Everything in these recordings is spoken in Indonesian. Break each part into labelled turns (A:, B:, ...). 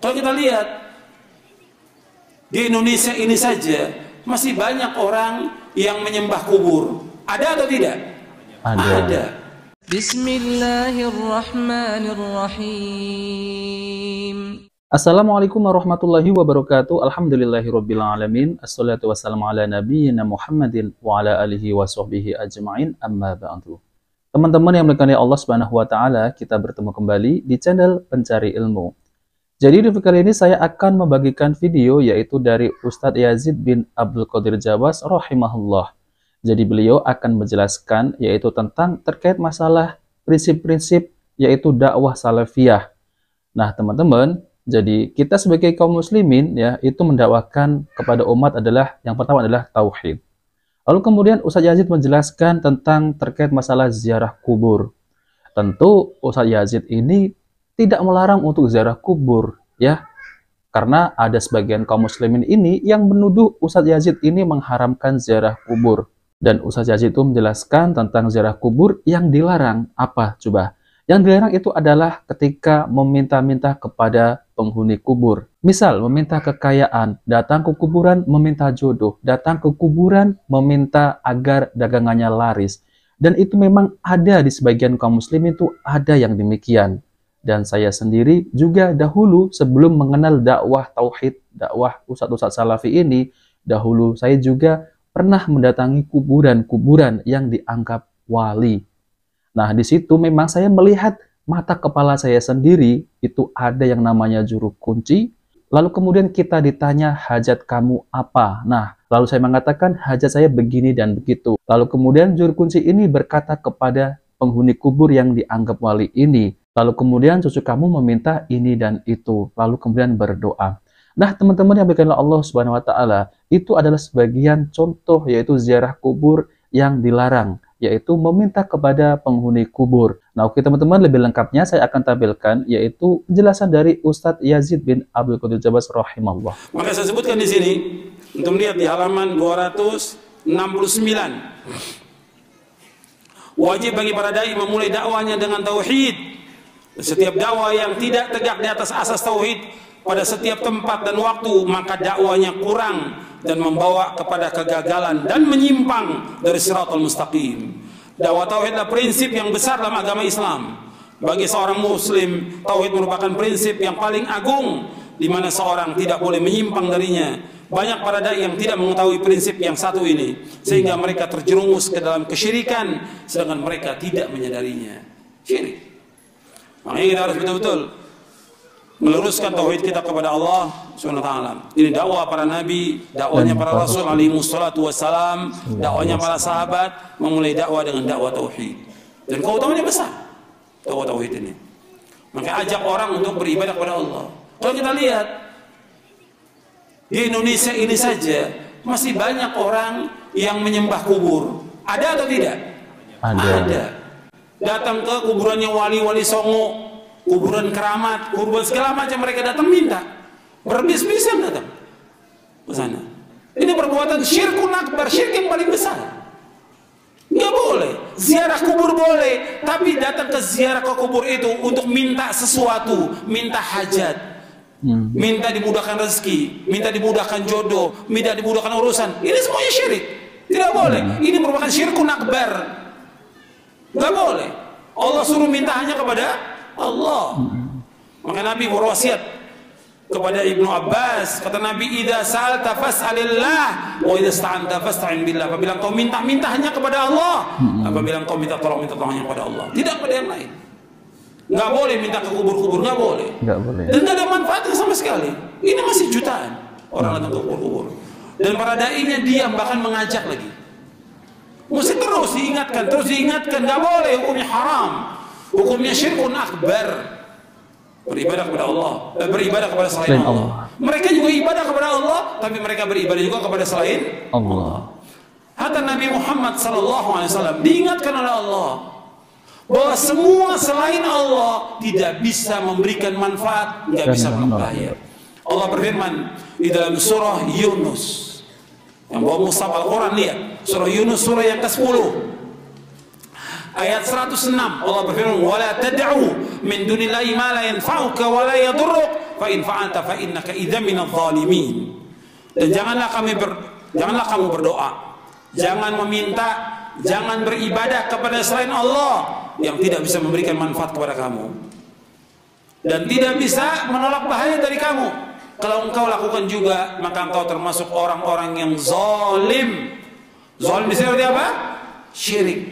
A: Kalau kita lihat di Indonesia ini saja masih banyak orang yang menyembah kubur. Ada atau tidak? Ada.
B: Bismillahirrahmanirrahim. Assalamualaikum warahmatullahi wabarakatuh. Alhamdulillahirabbil alamin. Assalatu wassalamu ala nabiyyina Muhammadin wa ala alihi wa sahbihi ajma'in. Amma ba'du. Teman-teman yang dimuliakan Allah Subhanahu wa taala, kita bertemu kembali di channel Pencari Ilmu. Jadi di video kali ini saya akan membagikan video yaitu dari Ustadz Yazid bin Abdul Qadir Jawas rahimahullah. Jadi beliau akan menjelaskan yaitu tentang terkait masalah prinsip-prinsip yaitu dakwah salafiyah. Nah, teman-teman, jadi kita sebagai kaum muslimin ya itu mendakwakan kepada umat adalah yang pertama adalah tauhid. Lalu kemudian Ustadz Yazid menjelaskan tentang terkait masalah ziarah kubur. Tentu Ustadz Yazid ini tidak melarang untuk ziarah kubur ya. Karena ada sebagian kaum muslimin ini yang menuduh Ustadz Yazid ini mengharamkan ziarah kubur. Dan Ustadz Yazid itu menjelaskan tentang ziarah kubur yang dilarang apa coba? Yang dilarang itu adalah ketika meminta-minta kepada penghuni kubur. Misal meminta kekayaan, datang ke kuburan meminta jodoh, datang ke kuburan meminta agar dagangannya laris. Dan itu memang ada di sebagian kaum muslimin itu ada yang demikian. Dan saya sendiri juga dahulu sebelum mengenal dakwah tauhid, dakwah ustadz-ustadz salafi ini, dahulu saya juga pernah mendatangi kuburan-kuburan yang dianggap wali. Nah, di situ memang saya melihat mata kepala saya sendiri itu ada yang namanya juru kunci. Lalu kemudian kita ditanya hajat kamu apa? Nah, lalu saya mengatakan hajat saya begini dan begitu. Lalu kemudian juru kunci ini berkata kepada penghuni kubur yang dianggap wali ini, lalu kemudian cucu kamu meminta ini dan itu, lalu kemudian berdoa. Nah, teman-teman yang berkenan Allah Subhanahu wa taala, itu adalah sebagian contoh yaitu ziarah kubur yang dilarang, yaitu meminta kepada penghuni kubur. Nah, oke teman-teman, lebih lengkapnya saya akan tampilkan yaitu penjelasan dari Ustadz Yazid bin Abdul Qadir Jawas rahimahullah.
A: Maka saya sebutkan di sini untuk melihat di halaman 269. Wajib bagi para dai memulai dakwanya dengan tauhid. Setiap dakwah yang tidak tegak di atas asas tauhid pada setiap tempat dan waktu, maka dakwanya kurang dan membawa kepada kegagalan dan menyimpang dari siratal mustaqim. Dakwah tauhid adalah prinsip yang besar dalam agama Islam. Bagi seorang muslim, tauhid merupakan prinsip yang paling agung di mana seorang tidak boleh menyimpang darinya. Banyak para dai yang tidak mengetahui prinsip yang satu ini sehingga mereka terjerumus ke dalam kesyirikan sedangkan mereka tidak menyadarinya. Syirik. Makanya kita harus betul-betul meluruskan tauhid kita kepada Allah Subhanahu wa taala. Ini dakwah para nabi, dakwahnya para rasul alaihi wassalatu wassalam, dakwahnya para sahabat memulai dakwah dengan dakwah tauhid. Dan keutamaannya besar dakwah tauhid ini. Maka ajak orang untuk beribadah kepada Allah. Kalau kita lihat di Indonesia ini saja masih banyak orang yang menyembah kubur. Ada atau tidak? Ada. Datang ke kuburannya wali-wali songo, kuburan keramat, kuburan segala macam mereka datang minta. Berbis-bisan datang ke sana. Ini perbuatan syirkun akbar, syirik yang paling besar. Nggak boleh. Ziarah kubur boleh, tapi datang ke ziarah ke kubur itu untuk minta sesuatu, minta hajat. Minta dimudahkan rezeki, minta dimudahkan jodoh, minta dimudahkan urusan. Ini semuanya syirik. Tidak boleh. Ini merupakan syirkun akbar. Nggak boleh. Allah suruh minta hanya kepada Allah. Maka Nabi berwasiat kepada Ibnu Abbas, kata Nabi, idza sa'alta fas'alillah wa idza sta'anta fasta'in billah. Apabila engkau minta hanya kepada Allah. Apabila engkau minta tolong hanya kepada Allah, tidak kepada yang lain. Nggak boleh minta ke kubur-kubur, nggak boleh. Dan nggak ada manfaatnya sama sekali. Ini masih jutaan orang datang ke kubur-kubur. Dan para dai-nya diam, bahkan mengajak lagi. Mesti terus diingatkan, nggak boleh, hukumnya haram. Hukumnya syirkun akbar. Beribadah kepada Allah, beribadah kepada selain Allah. Mereka juga ibadah kepada Allah, tapi mereka beribadah juga kepada selain Allah. Hatta Nabi Muhammad SAW diingatkan oleh Allah bahwa semua selain Allah tidak bisa memberikan manfaat, nggak bisa membayar. Allah berfirman di dalam surah Yunus, yang bawa mushaf Al-Quran, lihat surah Yunus, surah yang ke-10 ayat 106. Allah berfirman, wala tad'u min dunillahi ma la yanfa'uka wa la yadurruk fa in fa'alta fa innaka idzan minadh dhalimin. Dan janganlah kamu berdoa, jangan meminta, jangan beribadah kepada selain Allah yang tidak bisa memberikan manfaat kepada kamu dan tidak bisa menolak bahaya dari kamu. Kalau engkau lakukan juga, maka engkau termasuk orang-orang yang zalim. Zalim di sini artinya apa? Syirik.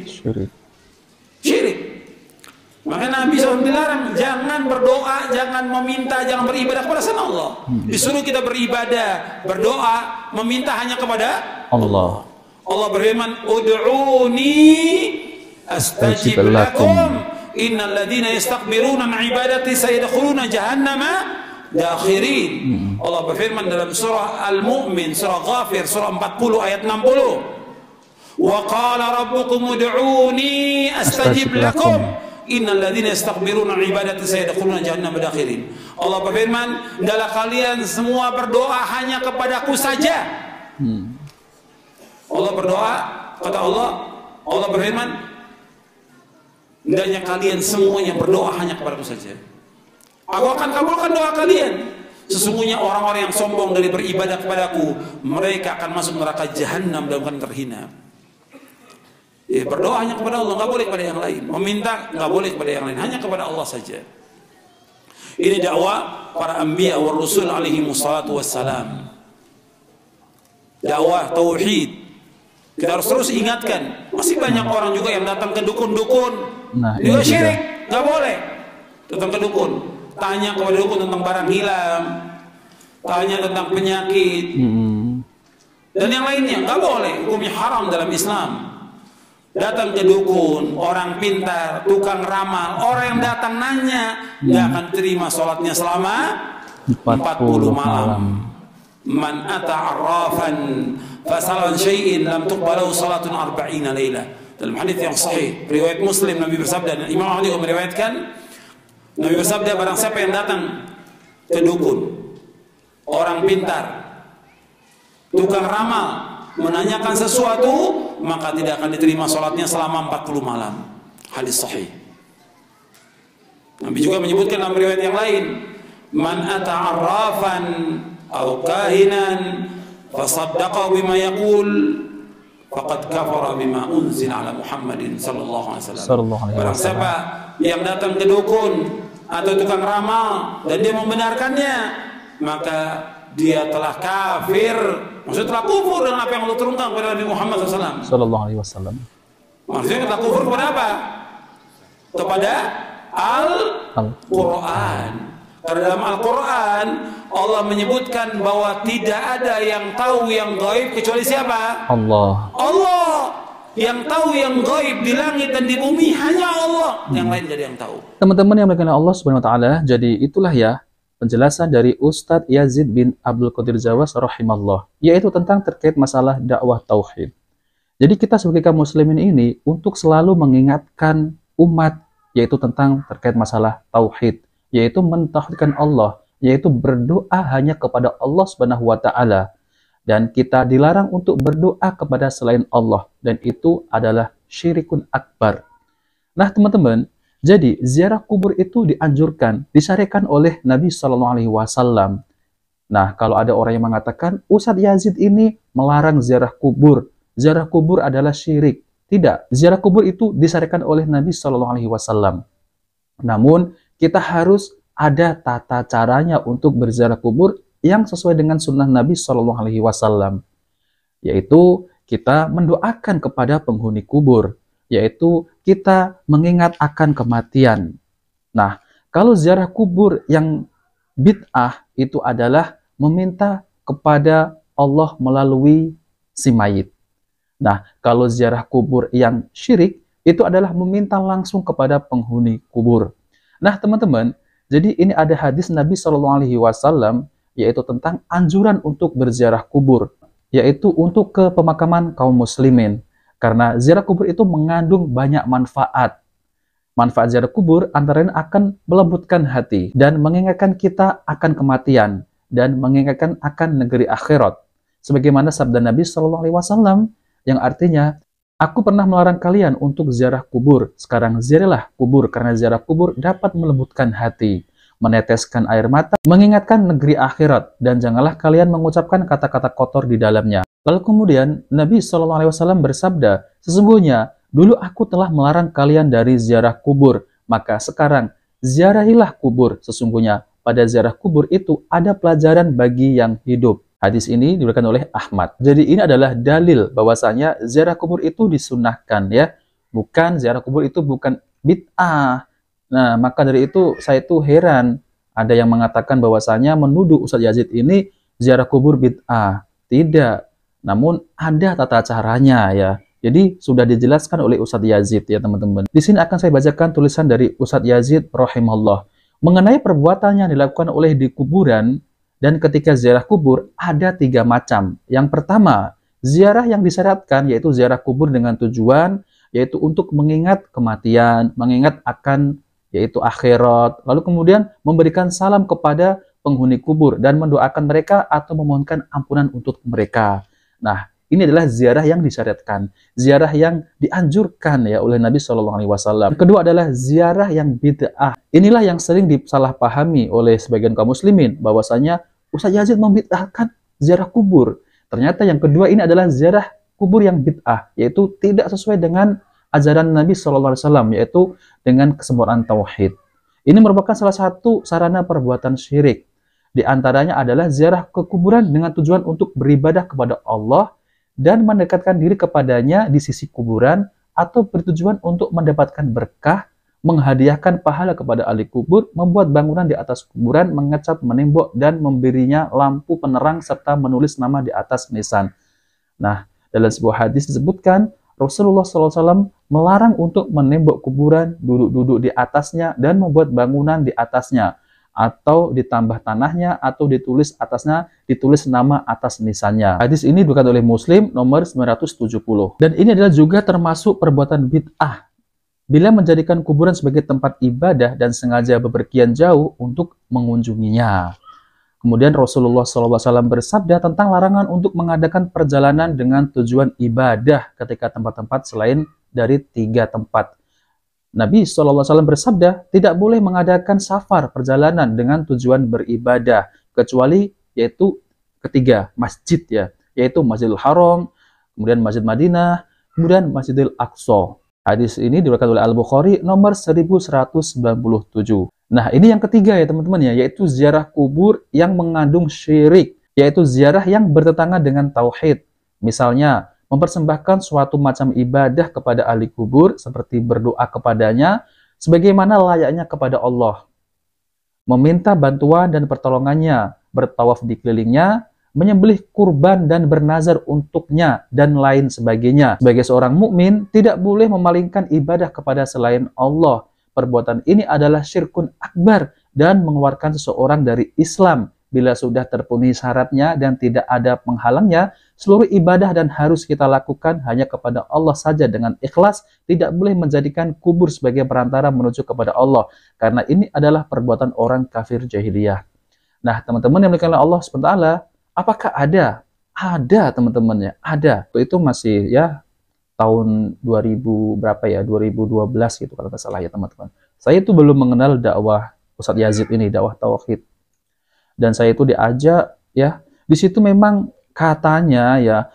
A: Maka Nabi SAW dilarang, jangan berdoa, jangan meminta, jangan beribadah kepada selain Allah. Disuruh kita beribadah, berdoa, meminta hanya kepada Allah. Allah berfirman, ud'uni astajib lakum, innal ladzina yastakbiruna an ibadati sayadkhuluna jahannama dakhirin. Allah berfirman dalam surah Al-Mu'min, surah Ghafir, surah 40 ayat 60. Wa qala rabbukum ud'uni astajib lakum, innal ladzina yastakbiruna an ibadati sayadkhuluna jahannama dakhirin. Allah berfirman, hendaklah kalian semua berdoa hanya kepadaku saja. Allah berdoa, kata Allah berfirman, hendaknya kalian semuanya berdoa hanya kepadaku saja. Aku akan kabulkan doa kalian. Sesungguhnya orang-orang yang sombong dari beribadah kepadaku, mereka akan masuk neraka jahanam dalam keadaan terhina. Ya, berdoa hanya kepada Allah, nggak boleh kepada yang lain. Meminta nggak boleh kepada yang lain, hanya kepada Allah saja. Ini dakwah para anbiya wa rasul alaihi wassalatu wassalam. Dakwah tauhid. Kita harus terus ingatkan. Masih banyak orang juga yang datang ke dukun-dukun. Juga syirik, nggak boleh. Datang ke dukun, tanya kepada dukun tentang barang hilang, tanya tentang penyakit, dan yang lainnya, nggak boleh. Hukumnya haram dalam Islam. Datang ke dukun, orang pintar, tukang ramal, orang yang datang nanya, nggak akan terima sholatnya selama 40 malam. Man ata arrafan fasalan syai'in lam tuqbalahu salatun 40 lailah. Dalam hadis yang sahih, riwayat Muslim, Nabi bersabda, dan Imam Ahmad juga meriwayatkan, Nabi bersabda, barang siapa yang datang ke dukun, orang pintar, tukang ramal, menanyakan sesuatu, maka tidak akan diterima sholatnya selama 40 malam. Hadis sahih. Nabi juga menyebutkan dalam riwayat yang lain, man ata arrafan aw kahinan fasaddaqahu bima yaqul faqad kafara bima unzila ala Muhammadin sallallahu alaihi wasallam. Barang siapa yang datang ke dukun atau tukang ramal dan dia membenarkannya, maka dia telah kafir, maksudnya telah kufur dengan apa yang Allah turunkan kepada Nabi Muhammad sallallahu alaihi wasallam. Maksudnya telah kufur kepada apa? Kepada Al-Quran. Karena dalam Al-Quran Allah menyebutkan bahwa tidak ada yang tahu yang gaib kecuali siapa? Allah. Allah yang tahu yang gaib di langit dan di bumi hanya Allah. Yang lain tidak ada yang tahu. Teman-teman yang dimuliakan Allah Subhanahu wa taala, jadi itulah ya penjelasan dari Ustadz Yazid bin Abdul Qadir Jawas rahimahullah, yaitu tentang terkait masalah dakwah tauhid. Jadi kita sebagai kaum muslimin ini untuk selalu mengingatkan umat, yaitu tentang terkait masalah tauhid, yaitu mentauhidkan Allah, yaitu berdoa hanya kepada Allah Subhanahu wa taala, dan kita dilarang untuk berdoa kepada selain Allah, dan itu adalah syirikun akbar. Nah teman-teman, jadi ziarah kubur itu dianjurkan, disyariatkan oleh Nabi Shallallahu Alaihi Wasallam. Nah, kalau ada orang yang mengatakan Ustadz Yazid ini melarang ziarah kubur adalah syirik. Tidak, ziarah kubur itu disyariatkan oleh Nabi Shallallahu Alaihi Wasallam. Namun kita harus ada tata caranya untuk berziarah kubur yang sesuai dengan sunnah Nabi Shallallahu Alaihi Wasallam, yaitu kita mendoakan kepada penghuni kubur, yaitu kita mengingat akan kematian. Nah, kalau ziarah kubur yang bid'ah itu adalah meminta kepada Allah melalui si mayit. Nah, kalau ziarah kubur yang syirik itu adalah meminta langsung kepada penghuni kubur. Nah, teman-teman, jadi ini ada hadis Nabi Shallallahu Alaihi Wasallam yaitu tentang anjuran untuk berziarah kubur, yaitu untuk ke pemakaman kaum muslimin. Karena ziarah kubur itu mengandung banyak manfaat. Manfaat ziarah kubur antara lain akan melembutkan hati dan mengingatkan kita akan kematian dan mengingatkan akan negeri akhirat. Sebagaimana sabda Nabi Shallallahu Alaihi Wasallam yang artinya, aku pernah melarang kalian untuk ziarah kubur. Sekarang ziarahlah kubur karena ziarah kubur dapat melembutkan hati.
B: meneteskan air mata, mengingatkan negeri akhirat, dan janganlah kalian mengucapkan kata-kata kotor di dalamnya. Lalu kemudian Nabi SAW bersabda, sesungguhnya dulu aku telah melarang kalian dari ziarah kubur, maka sekarang ziarahilah kubur. Sesungguhnya pada ziarah kubur itu ada pelajaran bagi yang hidup. Hadis ini diberikan oleh Ahmad. Jadi ini adalah dalil bahwasanya ziarah kubur itu disunahkan, ya. Bukan ziarah kubur itu bukan bid'ah. Nah, maka dari itu saya itu heran ada yang mengatakan bahwasanya menuduh Ustadz Yazid ini ziarah kubur bid'ah. Tidak. Namun ada tata caranya, ya. Jadi sudah dijelaskan oleh Ustadz Yazid, ya teman-teman. Di sini akan saya bacakan tulisan dari Ustadz Yazid rahimahullah. Mengenai perbuatan yang dilakukan oleh di kuburan dan ketika ziarah kubur ada 3 macam. Yang pertama, ziarah yang disyaratkan yaitu ziarah kubur dengan tujuan yaitu untuk mengingat kematian, mengingat akan yaitu akhirat, lalu kemudian memberikan salam kepada penghuni kubur dan mendoakan mereka atau memohonkan ampunan untuk mereka. Nah, ini adalah ziarah yang disyariatkan, ziarah yang dianjurkan ya oleh Nabi SAW. Kedua adalah ziarah yang bid'ah. Inilah yang sering disalahpahami oleh sebagian kaum muslimin, bahwasanya Ustadz Yazid membid'ahkan ziarah kubur. Ternyata yang kedua ini adalah ziarah kubur yang bid'ah, yaitu tidak sesuai dengan ajaran Nabi SAW, yaitu dengan kesempurnaan tauhid. Ini merupakan salah satu sarana perbuatan syirik. Di antaranya adalah ziarah ke kuburan dengan tujuan untuk beribadah kepada Allah dan mendekatkan diri kepadanya di sisi kuburan, atau bertujuan untuk mendapatkan berkah, menghadiahkan pahala kepada ahli kubur, membuat bangunan di atas kuburan, mengecat menembok, dan memberinya lampu penerang, serta menulis nama di atas nisan. Nah, dalam sebuah hadis disebutkan, Rasulullah SAW melarang untuk menembok kuburan, duduk-duduk di atasnya, dan membuat bangunan di atasnya, atau ditambah tanahnya, atau ditulis atasnya, ditulis nama atas nisannya. Hadis ini diriwayatkan oleh Muslim nomor 970. Dan ini adalah juga termasuk perbuatan bid'ah bila menjadikan kuburan sebagai tempat ibadah dan sengaja bepergian jauh untuk mengunjunginya. Kemudian Rasulullah SAW bersabda tentang larangan untuk mengadakan perjalanan dengan tujuan ibadah ketika tempat-tempat selain dari 3 tempat. Nabi SAW bersabda, tidak boleh mengadakan safar perjalanan dengan tujuan beribadah, kecuali yaitu ketiga masjid, ya, yaitu Masjidil Haram, kemudian Masjid Madinah, kemudian Masjidil Aqsa. Hadis ini diriwayatkan oleh Al-Bukhari nomor 1197. Nah, ini yang ketiga ya teman-teman ya, yaitu ziarah kubur yang mengandung syirik, yaitu ziarah yang bertentangan dengan tauhid. Misalnya, mempersembahkan suatu macam ibadah kepada ahli kubur seperti berdoa kepadanya sebagaimana layaknya kepada Allah, meminta bantuan dan pertolongannya, bertawaf di kelilingnya, menyembelih kurban dan bernazar untuknya, dan lain sebagainya. Sebagai seorang mukmin tidak boleh memalingkan ibadah kepada selain Allah. Perbuatan ini adalah syirkun akbar dan mengeluarkan seseorang dari Islam. Bila sudah terpenuhi syaratnya dan tidak ada penghalangnya, seluruh ibadah dan harus kita lakukan hanya kepada Allah saja dengan ikhlas, tidak boleh menjadikan kubur sebagai perantara menuju kepada Allah, karena ini adalah perbuatan orang kafir jahiliyah. Nah, teman-teman yang dimuliakan oleh Allah SWT, apakah ada? Ada, teman-teman ya, ada. Itu masih ya tahun 2000 berapa ya, 2012 gitu kalau nggak salah ya teman-teman. Saya itu belum mengenal dakwah Ustadz Yazid ini, dakwah tauhid. Dan saya itu diajak ya, di situ memang katanya ya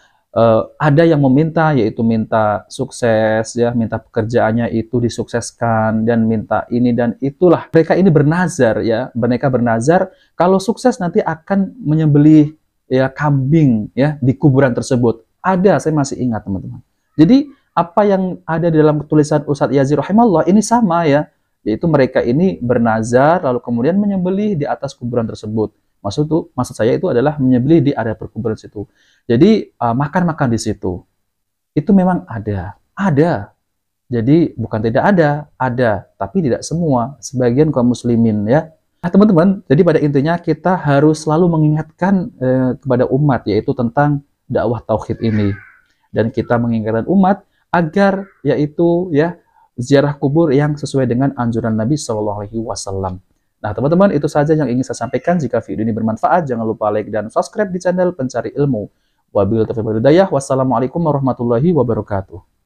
B: ada yang meminta, yaitu minta sukses ya, minta pekerjaannya itu disukseskan dan minta ini dan itulah. Mereka ini bernazar ya, mereka bernazar kalau sukses nanti akan menyembelih ya kambing ya di kuburan tersebut. Ada, saya masih ingat teman-teman. Jadi apa yang ada di dalam tulisan Ustadz Yazid rahimahullah ini sama ya, yaitu mereka ini bernazar lalu kemudian menyembelih di atas kuburan tersebut. Maksud saya itu adalah menyembelih di area perkuburan situ. Jadi makan-makan di situ. Itu memang ada. Jadi bukan tidak ada, tapi tidak semua, sebagian kaum muslimin ya. Nah, teman-teman, jadi pada intinya kita harus selalu mengingatkan kepada umat yaitu tentang dakwah tauhid ini. Dan kita mengingatkan umat agar yaitu ya ziarah kubur yang sesuai dengan anjuran Nabi SAW. Nah, teman-teman, itu saja yang ingin saya sampaikan. Jika video ini bermanfaat, jangan lupa like dan subscribe di channel Pencari Ilmu. Wabillahi taufiq wal hidayah. Wassalamualaikum warahmatullahi wabarakatuh.